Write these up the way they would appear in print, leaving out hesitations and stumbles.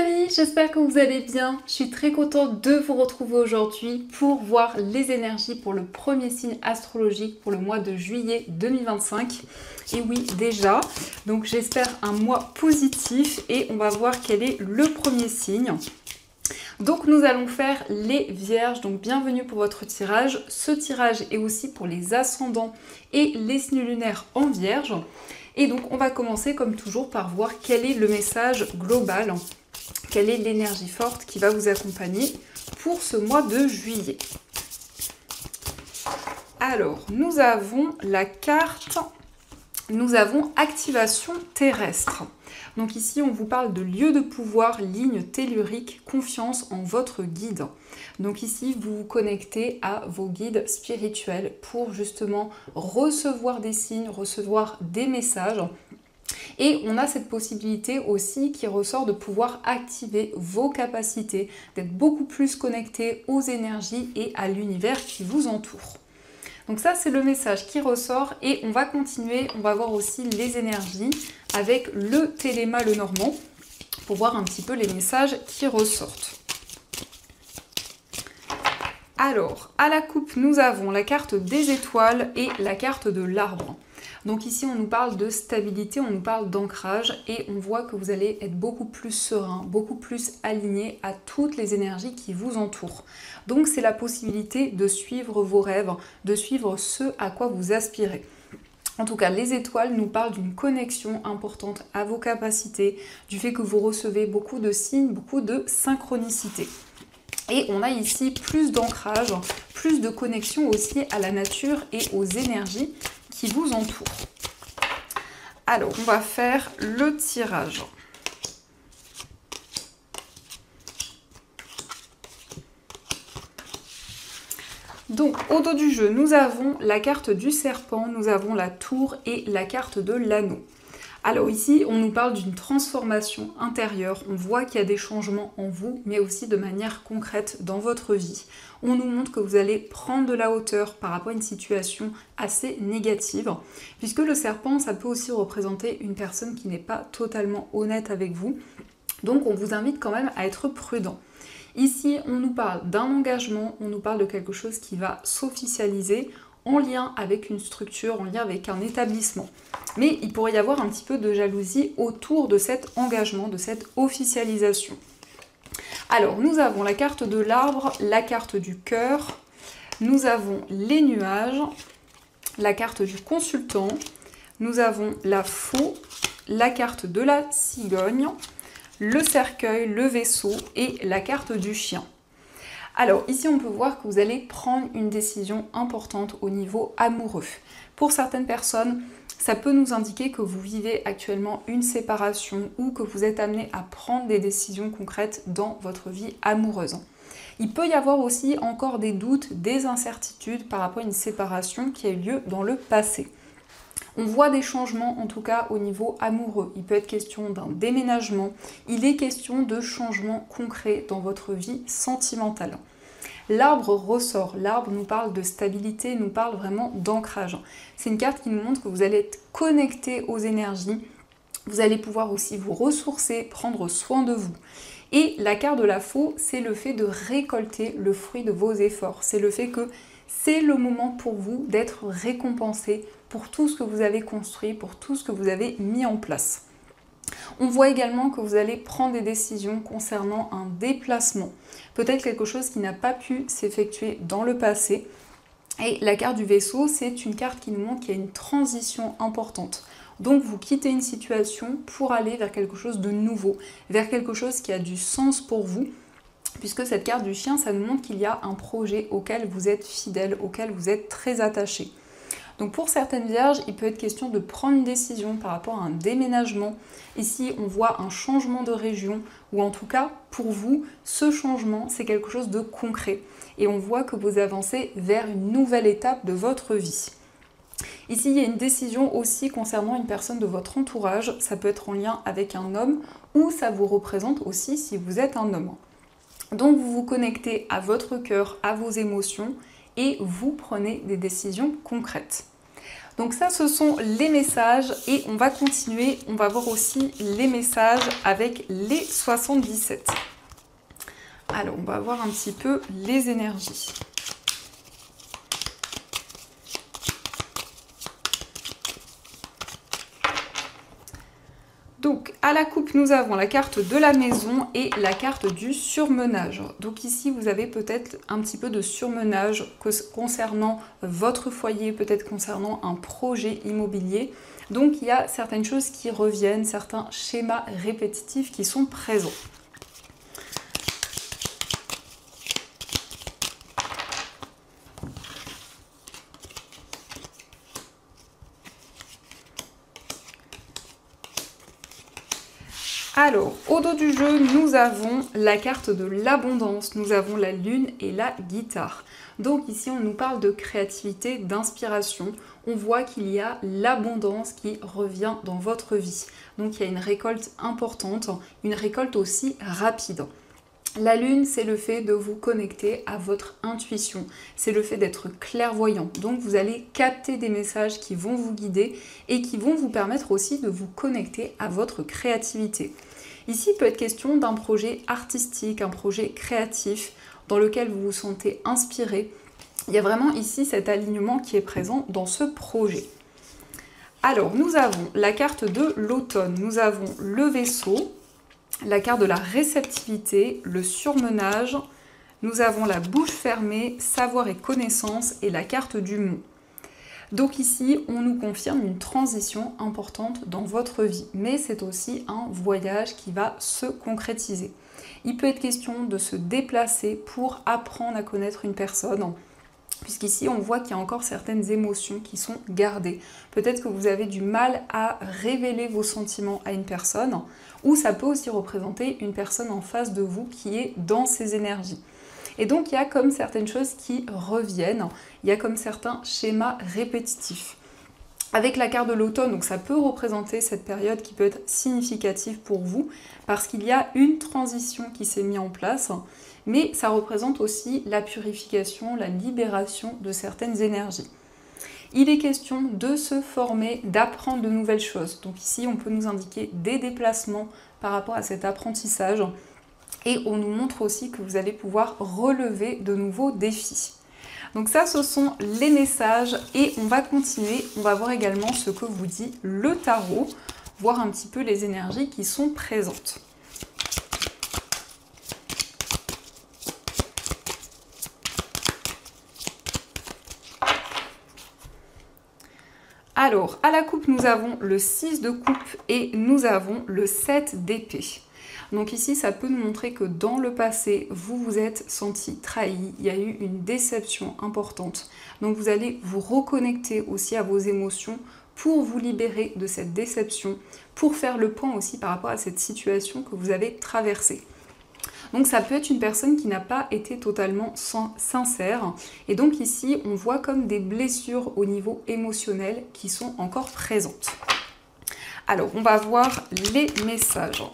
amis, j'espère que vous allez bien. Je suis très contente de vous retrouver aujourd'hui pour voir les énergies pour le premier signe astrologique pour le mois de juillet 2025. Et oui, déjà, donc j'espère un mois positif et on va voir quel est le premier signe. Donc nous allons faire les vierges, donc bienvenue pour votre tirage. Ce tirage est aussi pour les ascendants et les signes lunaires en vierge. Et donc on va commencer comme toujours par voir quel est le message global, quelle est l'énergie forte qui va vous accompagner pour ce mois de juillet. Alors nous avons la carte, nous avons activation terrestre. Donc ici, on vous parle de lieu de pouvoir, ligne tellurique, confiance en votre guide. Donc ici, vous vous connectez à vos guides spirituels pour justement recevoir des signes, recevoir des messages. Et on a cette possibilité aussi qui ressort de pouvoir activer vos capacités, d'être beaucoup plus connecté aux énergies et à l'univers qui vous entoure. Donc ça, c'est le message qui ressort et on va continuer, on va voir aussi les énergies avec le Téléma Lenormand pour voir un petit peu les messages qui ressortent. Alors, à la coupe, nous avons la carte des étoiles et la carte de l'arbre. Donc ici, on nous parle de stabilité, on nous parle d'ancrage et on voit que vous allez être beaucoup plus serein, beaucoup plus aligné à toutes les énergies qui vous entourent. Donc c'est la possibilité de suivre vos rêves, de suivre ce à quoi vous aspirez. En tout cas, les étoiles nous parlent d'une connexion importante à vos capacités, du fait que vous recevez beaucoup de signes, beaucoup de synchronicité. Et on a ici plus d'ancrage, plus de connexion aussi à la nature et aux énergies qui vous entourent. Alors, on va faire le tirage. Donc, au dos du jeu, nous avons la carte du serpent, nous avons la tour et la carte de l'anneau. Alors ici, on nous parle d'une transformation intérieure. On voit qu'il y a des changements en vous, mais aussi de manière concrète dans votre vie. On nous montre que vous allez prendre de la hauteur par rapport à une situation assez négative, puisque le serpent, ça peut aussi représenter une personne qui n'est pas totalement honnête avec vous. Donc on vous invite quand même à être prudent. Ici, on nous parle d'un engagement, on nous parle de quelque chose qui va s'officialiser en lien avec une structure, en lien avec un établissement. Mais il pourrait y avoir un petit peu de jalousie autour de cet engagement, de cette officialisation. Alors, nous avons la carte de l'arbre, la carte du cœur, nous avons les nuages, la carte du consultant, nous avons la faux, la carte de la cigogne, le cercueil, le vaisseau et la carte du chien. Alors ici on peut voir que vous allez prendre une décision importante au niveau amoureux. Pour certaines personnes, ça peut nous indiquer que vous vivez actuellement une séparation ou que vous êtes amené à prendre des décisions concrètes dans votre vie amoureuse. Il peut y avoir aussi encore des doutes, des incertitudes par rapport à une séparation qui a eu lieu dans le passé. On voit des changements en tout cas au niveau amoureux. Il peut être question d'un déménagement. Il est question de changements concrets dans votre vie sentimentale. L'arbre ressort. L'arbre nous parle de stabilité, nous parle vraiment d'ancrage. C'est une carte qui nous montre que vous allez être connecté aux énergies. Vous allez pouvoir aussi vous ressourcer, prendre soin de vous. Et la carte de la faux, c'est le fait de récolter le fruit de vos efforts. C'est le fait que c'est le moment pour vous d'être récompensé pour tout ce que vous avez construit, pour tout ce que vous avez mis en place. On voit également que vous allez prendre des décisions concernant un déplacement, peut-être quelque chose qui n'a pas pu s'effectuer dans le passé. Et la carte du vaisseau, c'est une carte qui nous montre qu'il y a une transition importante. Donc vous quittez une situation pour aller vers quelque chose de nouveau, vers quelque chose qui a du sens pour vous, puisque cette carte du chien, ça nous montre qu'il y a un projet auquel vous êtes fidèle, auquel vous êtes très attaché. Donc pour certaines vierges, il peut être question de prendre une décision par rapport à un déménagement. Ici, on voit un changement de région, ou en tout cas, pour vous, ce changement, c'est quelque chose de concret. Et on voit que vous avancez vers une nouvelle étape de votre vie. Ici, il y a une décision aussi concernant une personne de votre entourage. Ça peut être en lien avec un homme, ou ça vous représente aussi si vous êtes un homme. Donc vous vous connectez à votre cœur, à vos émotions, et vous prenez des décisions concrètes. Donc ça, ce sont les messages et on va continuer. On va voir aussi les messages avec les 77. Alors, on va voir un petit peu les énergies. Donc, à la coupe, nous avons la carte de la maison et la carte du surmenage. Donc ici, vous avez peut-être un petit peu de surmenage concernant votre foyer, peut-être concernant un projet immobilier. Donc, il y a certaines choses qui reviennent, certains schémas répétitifs qui sont présents. Alors, au dos du jeu, nous avons la carte de l'abondance, nous avons la lune et la guitare. Donc ici, on nous parle de créativité, d'inspiration. On voit qu'il y a l'abondance qui revient dans votre vie. Donc il y a une récolte importante, une récolte aussi rapide. La lune, c'est le fait de vous connecter à votre intuition, c'est le fait d'être clairvoyant. Donc vous allez capter des messages qui vont vous guider et qui vont vous permettre aussi de vous connecter à votre créativité. Ici, il peut être question d'un projet artistique, un projet créatif dans lequel vous vous sentez inspiré. Il y a vraiment ici cet alignement qui est présent dans ce projet. Alors, nous avons la carte de l'automne, nous avons le vaisseau, la carte de la réceptivité, le surmenage, nous avons la bouche fermée, savoir et connaissance et la carte du mont. Donc ici, on nous confirme une transition importante dans votre vie, mais c'est aussi un voyage qui va se concrétiser. Il peut être question de se déplacer pour apprendre à connaître une personne, puisqu'ici on voit qu'il y a encore certaines émotions qui sont gardées. Peut-être que vous avez du mal à révéler vos sentiments à une personne, ou ça peut aussi représenter une personne en face de vous qui est dans ses énergies. Et donc il y a comme certaines choses qui reviennent, il y a comme certains schémas répétitifs. Avec la carte de l'automne, donc ça peut représenter cette période qui peut être significative pour vous, parce qu'il y a une transition qui s'est mise en place, mais ça représente aussi la purification, la libération de certaines énergies. Il est question de se former, d'apprendre de nouvelles choses. Donc ici, on peut nous indiquer des déplacements par rapport à cet apprentissage. Et on nous montre aussi que vous allez pouvoir relever de nouveaux défis. Donc ça, ce sont les messages et on va continuer. On va voir également ce que vous dit le tarot, voir un petit peu les énergies qui sont présentes. Alors, à la coupe, nous avons le 6 de coupe et nous avons le 7 d'épée. Donc ici, ça peut nous montrer que dans le passé, vous vous êtes senti trahi, il y a eu une déception importante. Donc vous allez vous reconnecter aussi à vos émotions pour vous libérer de cette déception, pour faire le point aussi par rapport à cette situation que vous avez traversée. Donc ça peut être une personne qui n'a pas été totalement sincère. Et donc ici, on voit comme des blessures au niveau émotionnel qui sont encore présentes. Alors, on va voir les messages.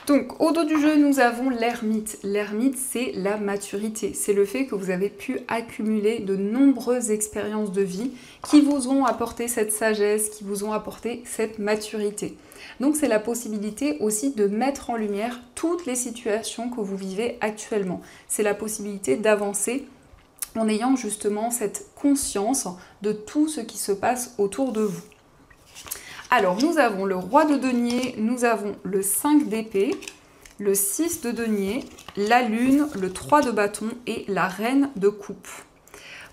Donc, au dos du jeu, nous avons l'ermite. L'ermite, c'est la maturité. C'est le fait que vous avez pu accumuler de nombreuses expériences de vie qui vous ont apporté cette sagesse, qui vous ont apporté cette maturité. Donc, c'est la possibilité aussi de mettre en lumière toutes les situations que vous vivez actuellement. C'est la possibilité d'avancer en ayant justement cette conscience de tout ce qui se passe autour de vous. Alors, nous avons le roi de denier, nous avons le 5 d'épée, le 6 de denier, la lune, le 3 de bâton et la reine de coupe.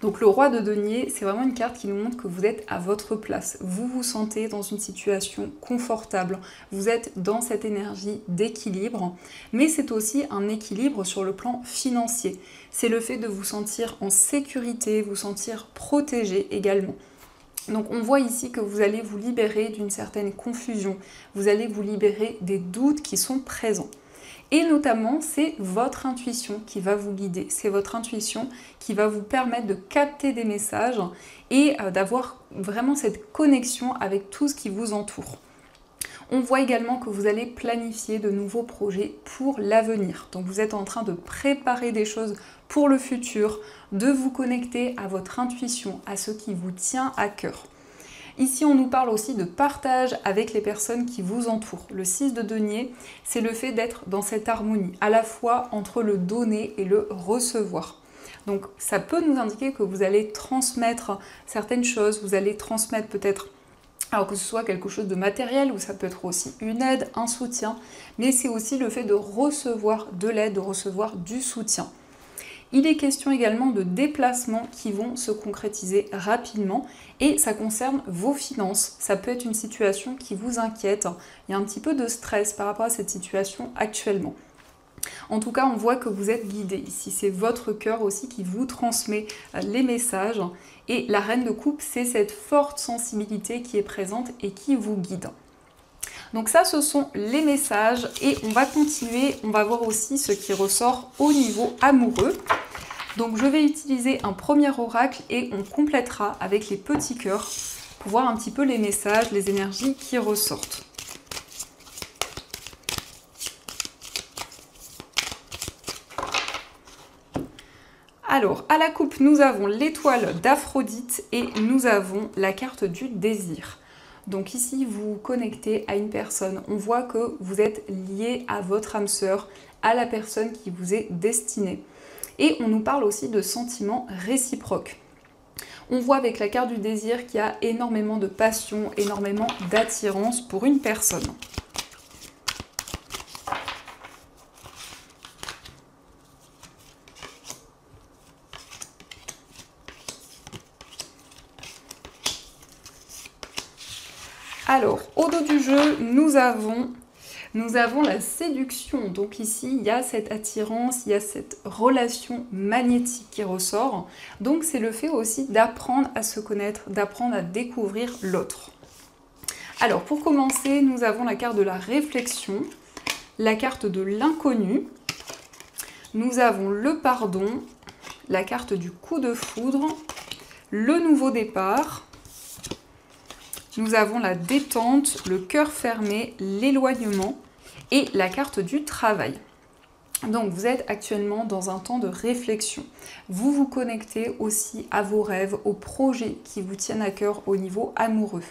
Donc le roi de denier, c'est vraiment une carte qui nous montre que vous êtes à votre place. Vous vous sentez dans une situation confortable, vous êtes dans cette énergie d'équilibre, mais c'est aussi un équilibre sur le plan financier. C'est le fait de vous sentir en sécurité, vous sentir protégé également. Donc on voit ici que vous allez vous libérer d'une certaine confusion, vous allez vous libérer des doutes qui sont présents. Et notamment, c'est votre intuition qui va vous guider, c'est votre intuition qui va vous permettre de capter des messages et d'avoir vraiment cette connexion avec tout ce qui vous entoure. On voit également que vous allez planifier de nouveaux projets pour l'avenir. Donc vous êtes en train de préparer des choses pour le futur, de vous connecter à votre intuition, à ce qui vous tient à cœur. Ici, on nous parle aussi de partage avec les personnes qui vous entourent. Le 6 de denier, c'est le fait d'être dans cette harmonie, à la fois entre le donner et le recevoir. Donc ça peut nous indiquer que vous allez transmettre certaines choses, vous allez transmettre peut-être, alors que ce soit quelque chose de matériel ou ça peut être aussi une aide, un soutien, mais c'est aussi le fait de recevoir de l'aide, de recevoir du soutien. Il est question également de déplacements qui vont se concrétiser rapidement et ça concerne vos finances. Ça peut être une situation qui vous inquiète, il y a un petit peu de stress par rapport à cette situation actuellement. En tout cas, on voit que vous êtes guidé ici. C'est votre cœur aussi qui vous transmet les messages. Et la reine de coupe, c'est cette forte sensibilité qui est présente et qui vous guide. Donc ça, ce sont les messages. Et on va continuer. On va voir aussi ce qui ressort au niveau amoureux. Donc je vais utiliser un premier oracle et on complétera avec les petits cœurs pour voir un petit peu les messages, les énergies qui ressortent. Alors, à la coupe, nous avons l'étoile d'Aphrodite et nous avons la carte du désir. Donc ici, vous vous connectez à une personne. On voit que vous êtes lié à votre âme sœur, à la personne qui vous est destinée. Et on nous parle aussi de sentiments réciproques. On voit avec la carte du désir qu'il y a énormément de passion, énormément d'attirance pour une personne. Alors, au dos du jeu, nous avons la séduction. Donc ici, il y a cette attirance, il y a cette relation magnétique qui ressort. Donc c'est le fait aussi d'apprendre à se connaître, d'apprendre à découvrir l'autre. Alors, pour commencer, nous avons la carte de la réflexion, la carte de l'inconnu. Nous avons le pardon, la carte du coup de foudre, le nouveau départ. Nous avons la détente, le cœur fermé, l'éloignement et la carte du travail. Donc vous êtes actuellement dans un temps de réflexion. Vous vous connectez aussi à vos rêves, aux projets qui vous tiennent à cœur au niveau amoureux.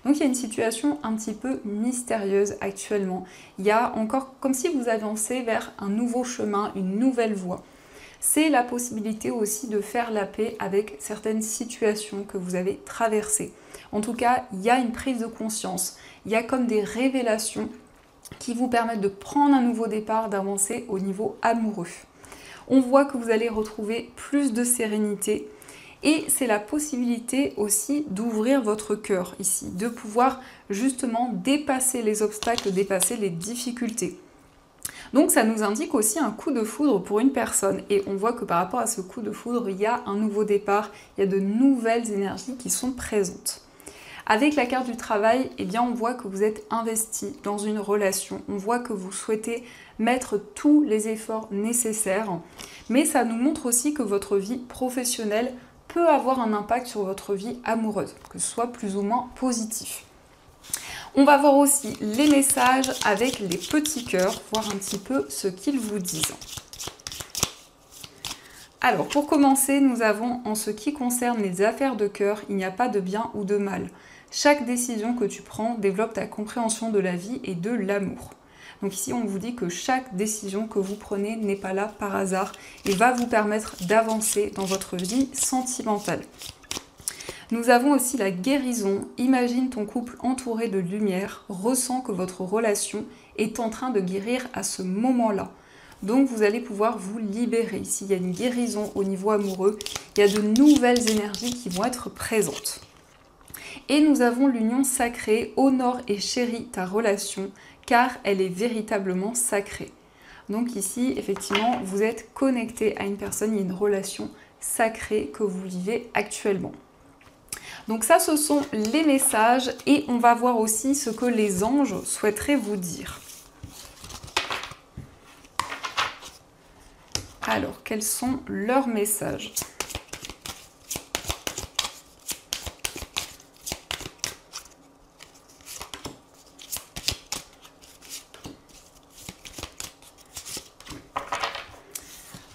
Donc il y a une situation un petit peu mystérieuse actuellement. Il y a encore comme si vous avancez vers un nouveau chemin, une nouvelle voie. C'est la possibilité aussi de faire la paix avec certaines situations que vous avez traversées. En tout cas, il y a une prise de conscience, il y a comme des révélations qui vous permettent de prendre un nouveau départ, d'avancer au niveau amoureux. On voit que vous allez retrouver plus de sérénité et c'est la possibilité aussi d'ouvrir votre cœur ici, de pouvoir justement dépasser les obstacles, dépasser les difficultés. Donc ça nous indique aussi un coup de foudre pour une personne et on voit que par rapport à ce coup de foudre, il y a un nouveau départ, il y a de nouvelles énergies qui sont présentes. Avec la carte du travail, eh bien, on voit que vous êtes investi dans une relation, on voit que vous souhaitez mettre tous les efforts nécessaires, mais ça nous montre aussi que votre vie professionnelle peut avoir un impact sur votre vie amoureuse, que ce soit plus ou moins positif. On va voir aussi les messages avec les petits cœurs, voir un petit peu ce qu'ils vous disent. Alors, pour commencer, nous avons en ce qui concerne les affaires de cœur, il n'y a pas de bien ou de mal. Chaque décision que tu prends développe ta compréhension de la vie et de l'amour. Donc ici, on vous dit que chaque décision que vous prenez n'est pas là par hasard et va vous permettre d'avancer dans votre vie sentimentale. Nous avons aussi la guérison. Imagine ton couple entouré de lumière, ressens que votre relation est en train de guérir à ce moment-là. Donc vous allez pouvoir vous libérer. Ici, il y a une guérison au niveau amoureux. Il y a de nouvelles énergies qui vont être présentes. Et nous avons l'union sacrée. Honore et chéris ta relation, car elle est véritablement sacrée. Donc ici, effectivement, vous êtes connecté à une personne, il y a une relation sacrée que vous vivez actuellement. Donc ça, ce sont les messages et on va voir aussi ce que les anges souhaiteraient vous dire. Alors, quels sont leurs messages ?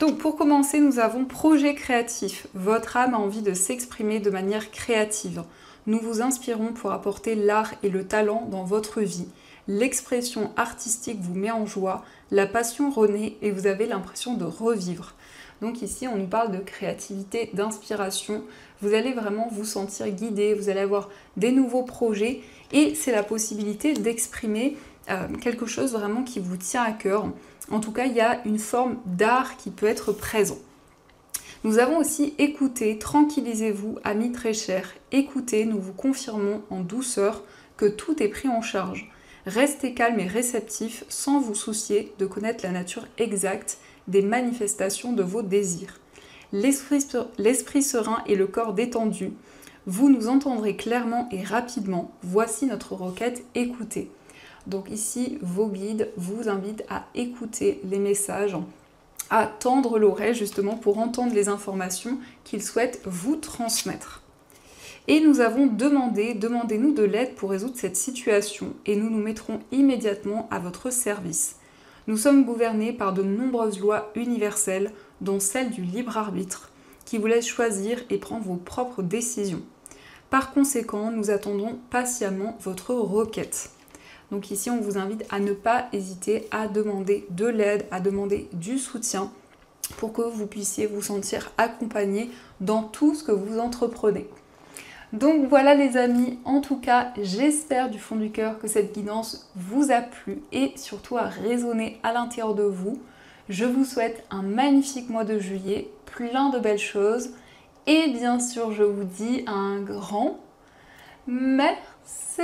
Donc pour commencer, nous avons projet créatif. Votre âme a envie de s'exprimer de manière créative. Nous vous inspirons pour apporter l'art et le talent dans votre vie. L'expression artistique vous met en joie, la passion renaît et vous avez l'impression de revivre. Donc ici, on nous parle de créativité, d'inspiration. Vous allez vraiment vous sentir guidé, vous allez avoir des nouveaux projets et c'est la possibilité d'exprimer quelque chose vraiment qui vous tient à cœur. En tout cas, il y a une forme d'art qui peut être présent. Nous avons aussi écouté, tranquillisez-vous, amis très chers. Écoutez, nous vous confirmons en douceur que tout est pris en charge. Restez calme et réceptif sans vous soucier de connaître la nature exacte des manifestations de vos désirs. L'esprit serein et le corps détendu, vous nous entendrez clairement et rapidement. Voici notre requête, écoutez. Donc ici, vos guides vous invitent à écouter les messages, à tendre l'oreille justement pour entendre les informations qu'ils souhaitent vous transmettre. Et nous avons demandé, demandez-nous de l'aide pour résoudre cette situation et nous nous mettrons immédiatement à votre service. Nous sommes gouvernés par de nombreuses lois universelles, dont celle du libre arbitre, qui vous laisse choisir et prendre vos propres décisions. Par conséquent, nous attendons patiemment votre requête. Donc ici, on vous invite à ne pas hésiter à demander de l'aide, à demander du soutien pour que vous puissiez vous sentir accompagné dans tout ce que vous entreprenez. Donc voilà les amis, en tout cas, j'espère du fond du cœur que cette guidance vous a plu et surtout a résonné à l'intérieur de vous. Je vous souhaite un magnifique mois de juillet, plein de belles choses et bien sûr, je vous dis un grand merci.